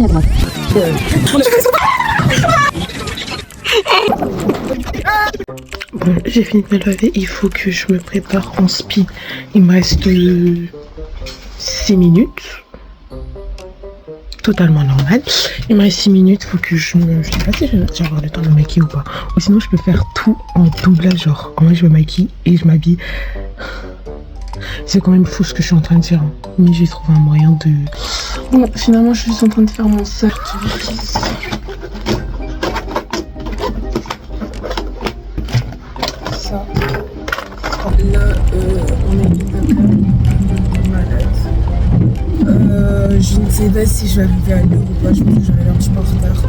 Bon, j'ai fini de me laver, il faut que je me prépare en spi. Il me reste 6 minutes. Totalement normal. Il me reste 6 minutes, faut que je sais pas si j'ai avoir le temps de me maquiller ou pas. Ou sinon je peux faire tout en double, genre moi je me maquille et je m'habille. C'est quand même fou ce que je suis en train de faire. Mais j'ai trouvé un moyen de... Bon, finalement je suis en train de faire mon cercle. Ça. Là, on est malade. Je ne sais pas si je vais arriver à l'heure ou pas. Je pense que j'arrive un petit peu en retard.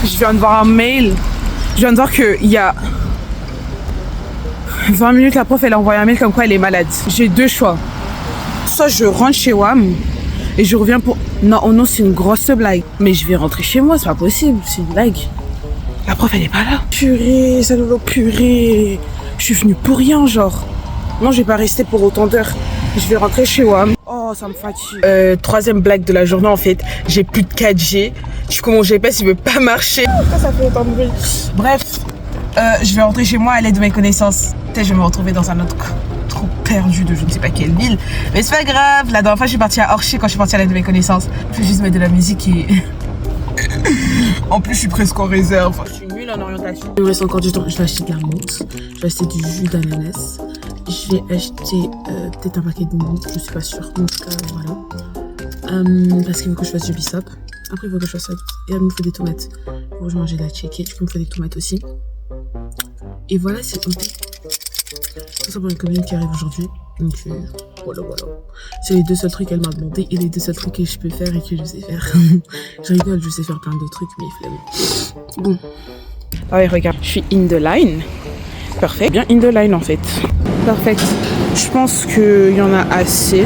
Je viens de voir un mail. Je viens de voir qu'il y a 20 minutes, la prof elle a envoyé un mail comme quoi elle est malade. J'ai deux choix. Soit je rentre chez WAM et je reviens pour... Non, oh non, c'est une grosse blague. Mais je vais rentrer chez moi, c'est pas possible, c'est une blague. La prof elle est pas là. Purée, ça doit purée. Je suis venue pour rien, genre. Non, je vais pas rester pour autant d'heures. Je vais rentrer chez WAM. Oh, ça me fatigue. Troisième blague de la journée en fait. J'ai plus de 4G. Du coup, mon GPS il veut pas marcher. Pourquoi ça fait autant de bruit? Bref, je vais rentrer chez moi à l'aide de mes connaissances. Peut-être je vais me retrouver dans un autre trou perdu de je ne sais pas quelle ville. Mais c'est pas grave. La dernière fois, je suis partie à Orcher quand je suis partie à l'aide de mes connaissances. Je vais juste mettre de la musique et... En plus, je suis presque en réserve. Je suis nulle en orientation. Il me reste encore du temps. Je vais acheter de la menthe. Je vais acheter du jus d'ananas. Je vais acheter peut-être un paquet de menthe. Je suis pas sûre. En tout cas, voilà. Parce qu'il faut que je fasse du bissap. Après, il faut que je fasse ça. Et il me faut des tomates. Pour que je mange de la chicken. Du coup, il me faut des tomates aussi. Et voilà, c'est tout. Tout ça pour une copine qui arrive aujourd'hui. Donc, voilà. C'est les deux seuls trucs qu'elle m'a demandé. Et les deux seuls trucs que je peux faire et que je sais faire. Je rigole, je sais faire plein d'autres trucs, mais flemme. Bon. Ah ouais, regarde. Je suis in the line. Parfait. Bien in the line, en fait. Parfait. Je pense qu'il y en a assez.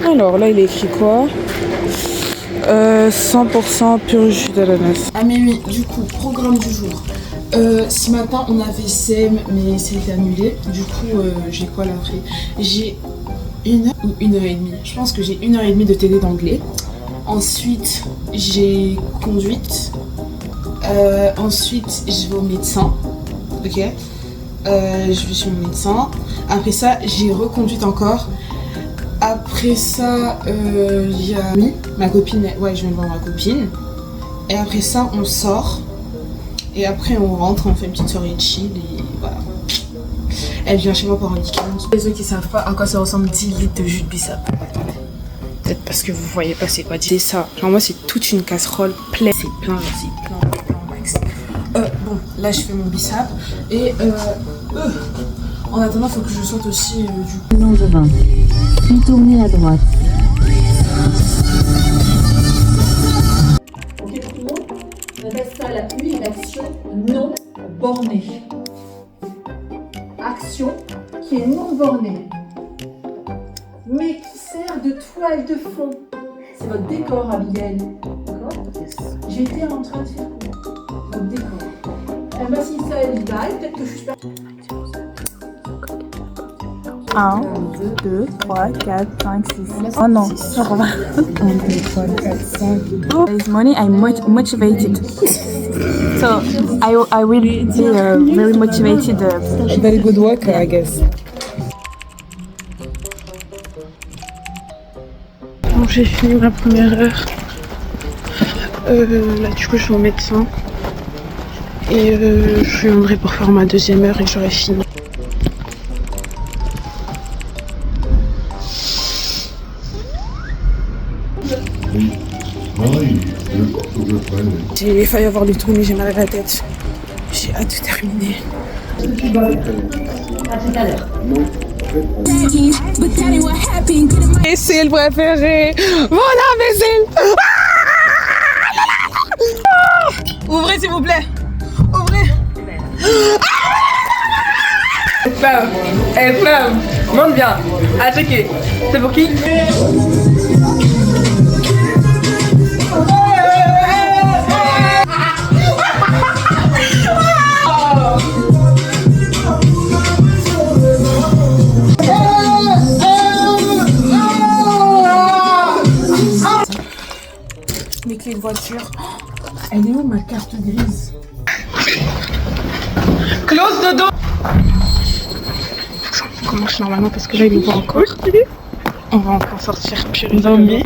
Alors, là, il est écrit quoi ? 100% pur jus d'ananas. Ah mais oui, du coup, programme du jour. Ce matin, on avait CM, mais ça a été annulé. Du coup, j'ai quoi là après ? J'ai 1 heure ou 1h30. Je pense que j'ai 1h30 de télé d'anglais. Ensuite, j'ai conduite. Ensuite, je vais au médecin. Ok ? Je vais chez mon médecin. Après ça, j'ai reconduite encore. Après ça, il y a ma copine. Ouais, je viens de voir ma copine. Et après ça, on sort. Et après, on rentre, on fait une petite soirée chill. Et voilà. Elle vient chez moi pour un week-end. Les autres qui savent pas à quoi ça ressemble 10 litres de jus de bissap. Attendez. Peut-être parce que vous voyez pas c'est quoi. C'est ça. Genre, moi, c'est toute une casserole pleine. C'est plein, max. Bon, là, je fais mon bissap. Et en attendant, il faut que je sorte aussi du coup. Non, je vais. Puis tournez à droite. Ok pour tout le monde, on appelle ça une action non bornée. Action qui est non bornée, mais qui sert de toile de fond. C'est votre décor, Abigail. D'accord ? J'étais en train de faire quoi ? Votre décor. Elle m'a signé ça, elle dit bye, peut-être que je suis pas... 1, 2, 3, 4, 5, 6. Oh non, 1, 2, 3, 4, 5. With money, I'm motivated. So I will be very motivated. Very good worker, I guess. Bon, j'ai fini ma première heure. Là, du coup, je suis au médecin. Et je viendrai pour faire ma deuxième heure et j'aurai fini. J'ai failli avoir le trou mais j'ai mal à la tête. J'ai hâte de terminer. À tout à l'heure. Et c'est le préféré. Voilà mes ailes. Ouvrez s'il vous plaît. Ouvrez. Flamme, monte bien, attaquez. C'est pour qui? une voiture. Elle est où ma carte grise? Close dodo. On commence normalement parce que là il est pas encore. On va encore sortir zombie.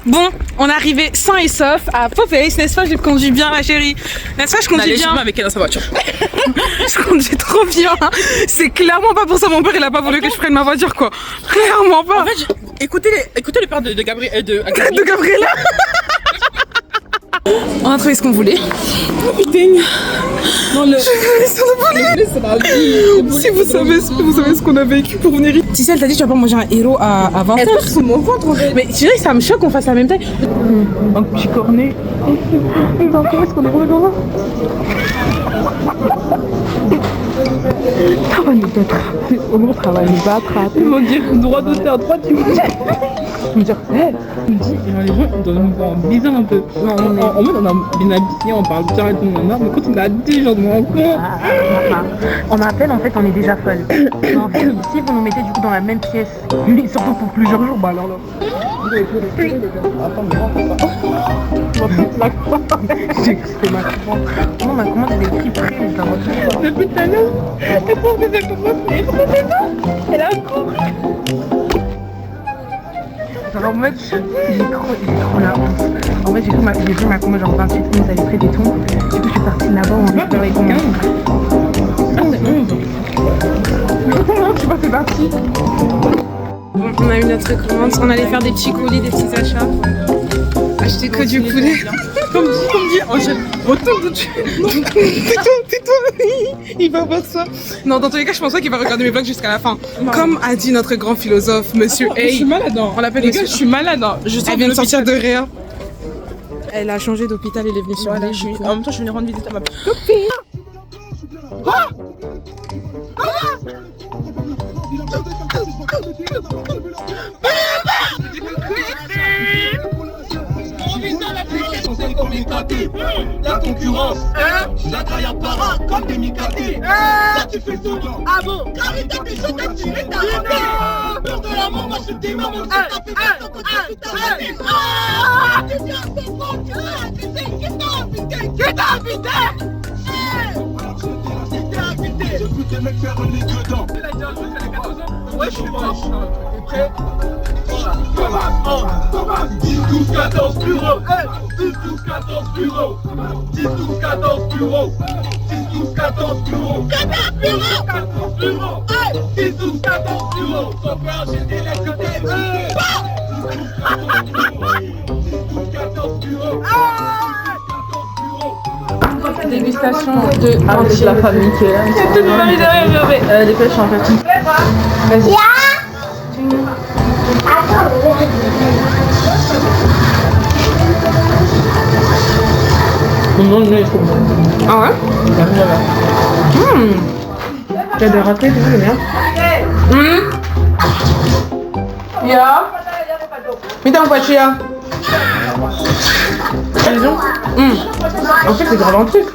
Bon, on est arrivé sain et sauf à Popeyes, n'est-ce pas? Je conduis bien, ma chérie. N'est-ce pas? Je conduis bien. avec elle dans sa voiture. Je conduis trop bien. C'est clairement pas pour ça mon père il a pas voulu que je prenne ma voiture quoi. Clairement pas. En fait, écoutez le père de Gabriel. De Gabriella. On a trouvé ce qu'on voulait. Oh putain. Non, je vais sur le volet. Si vous savez ce qu'on a vécu pour venir ici. Si elle t'a dit tu vas pas manger un héros à 20h. Elle passe sous mon ventre en fait. Mais tu dirais que ça me choque qu'on fasse la même taille. Un petit cornet. Comment est-ce qu'on est revenu là? Ça va nous attraper. Au moins ça va nous attraper. Ils vont dire droit d'auteur, droit du monde. Je me dire, il me dit, les gens ils doivent nous voir bizarre un peu. En mode on a bien habillé, on parle bien et tout, mais quand il a dit, genre, mon con. On appelle, en fait, on est déjà folle. Mais en fait, si vous nous mettez du coup dans la même pièce, surtout pour plusieurs jours, bah alors là. C'était ma commande. Non, ma commande elle est écrite près, mais ça va. Depuis tout à l'heure, elle pense que c'est commencé. Elle a couru. Genre en mode, j'ai trop la honte. En fait, j'ai fait ma commande genre 28 minutes à l'entrée des tons. Du coup, je suis partie là-bas, on a fait les commandes. Je suis pas fait partie. Bon, on a eu notre commande, on allait faire des petits colis, des petits achats. Acheter que du poulet. Comme dit Angèle, retourne de tu. Tais-toi, il va voir ça. Non, dans tous les cas, je pense pas qu'il va regarder mes vlogs jusqu'à la fin. Non. Comme a dit notre grand philosophe, monsieur A. Je suis malade. On l'appelle monsieur. Je suis malade. Elle vient de sortir de rien. Elle a changé d'hôpital, elle est venue sur l'île. En même temps, je suis venue rendre visite à ma copine. La concurrence, la taille apparaît comme des Mikati. Là tu fais tout, ah bon, carité, tes choses, t'as tiré, t'as raté. Peur de la mort, moi je suis tes mains, mon t'as fait pas ton côté, t'as raté. Ah, tu viens, c'est bon, tu l'as invité, qui t'a invité? Je peux te mettre faire un lit dedans. Ouais, je suis moche. T'es prêt? 10, 12, 14 bureaux. 10, 12, 14 bureaux. 10, 12, 14 bureaux. 10, 12, 14 bureaux. 14 bureaux. 10, 12, 14 bureaux. Son père, j'ai des lettres que t'es. 14 bureaux. Dégustation de la famille qui est là. Dépêche en fait. Vas-y. Non, il est trop bon. Ah ouais? J'ai des ratés, c'est bien. Ja. Mit en voiture. Maison. En fait, c'est grave un truc.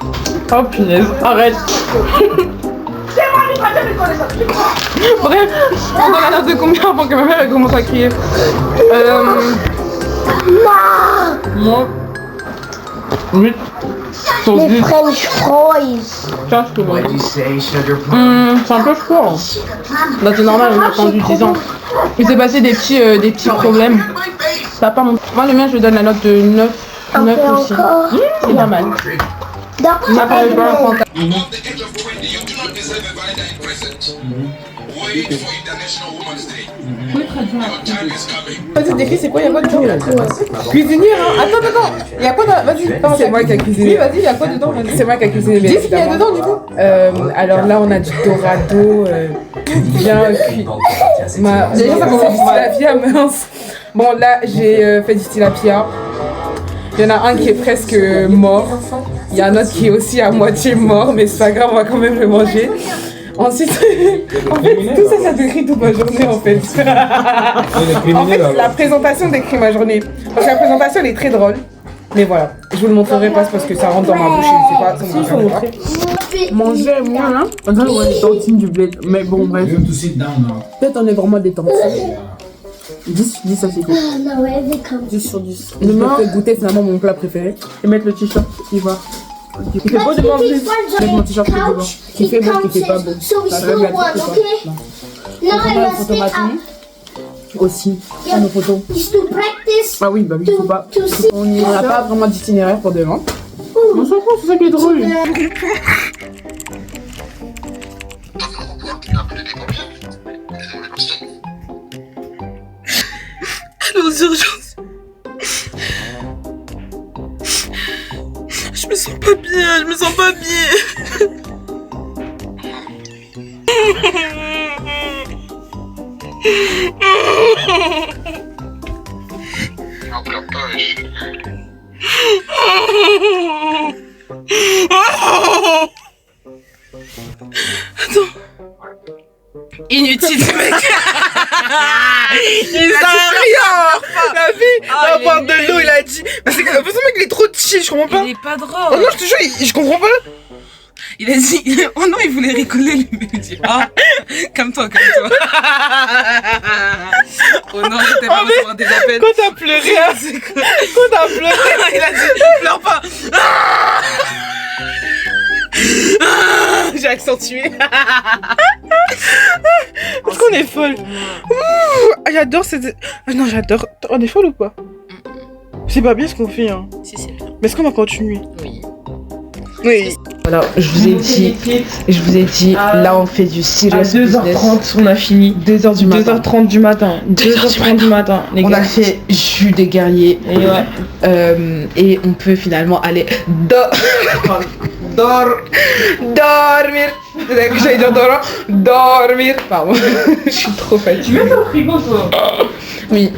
Oh punaise, arrête. Bref, on donne la note de combien avant que ma mère elle commence à crier. Moi, 8 sur 10. Les French fries. Tiens, je peux voir. C'est un peu froid. Bah, c'est normal, on a attendu 10 ans. Il s'est passé des petits problèmes. Ça a pas monté. Moi, le mien, je lui donne la note de 9 aussi. C'est pas mal. On n'a pas eu pas un contact. Vas-y, décris, c'est quoi, y'a quoi dedans? Cuisinière, hein? Attends, y'a quoi dedans? Vas-y, c'est moi qui ai cuisiné. Oui, vas-y, y'a quoi dedans? C'est moi qui ai cuisiné. Dis ce qu'il y a dedans, du coup. Alors là, on a du dorado, bien cuit. Déjà, ça commence du tilapia, mince. Bon, là, j'ai fait du tilapia. Il y en a un qui est presque mort. Il y a un autre qui est aussi à moitié mort, mais c'est pas grave, on va quand même le manger. Ensuite, en fait, tout ça, ça décrit toute ma journée, en fait. En fait, la présentation décrit ma journée. Parce que la présentation, elle est très drôle. Mais voilà, je vous le montrerai pas parce que ça rentre dans ma bouche et c'est pas... Ça me regarde pas. Manger, moi, là, on a des tantines du bled. Mais bon, bref. Peut-être on est vraiment des tantines. 10 ça c'est cool. No way they come. 10 sur 10. Je me fais goûter finalement mon plat préféré. Et mettre le t-shirt qui va. Il fait beau de manger. Mettre mon t-shirt qui est devant. Qui fait beau, qui fait pas beau. So we Ça still va, la won, petite okay? Non. Now On I a la must photo stay Matou up. aussi. À nos photos. Is to practice Ah oui, bah oui, faut pas. to see. On n'a pas vraiment d'itinéraire pour demain. On s'en fout, c'est ça qui est drôle. Allez aux urgences. Je me sens pas bien, je me sens pas bien. Attends. Inutile ce mec. Il sert à rien. La fille, on parle de l'eau, il a dit. Mais c'est que ce mec il est trop chill, je comprends pas. Il est pas drôle. Oh non, je te jure, je comprends pas. Il a dit, oh non, il voulait rigoler, lui, mais il dit, ah, comme toi. Oh non, j'étais pas recevoir des appels. Quand t'as pleuré, quand t'as pleuré, il a dit, pleure pas. J'ai accentué. Parce qu'on est folle. J'adore cette. Ah non, j'adore. On est folle ou pas? C'est pas bien ce qu'on fait, hein. Si, c'est bien. Mais est-ce qu'on va continuer? Oui. Oui. Alors, je vous ai dit, là on fait du serious business. À 2h30, on a fini. 2h du matin. 2h30 du matin. 2h30 du matin. Les gars. On a fait jus des guerriers. Et ouais. Et on peut finalement aller dormir. C'est que j'allais dire dormir. Pardon. Je suis trop fatiguée. Tu mets ton frigo, toi? Oui.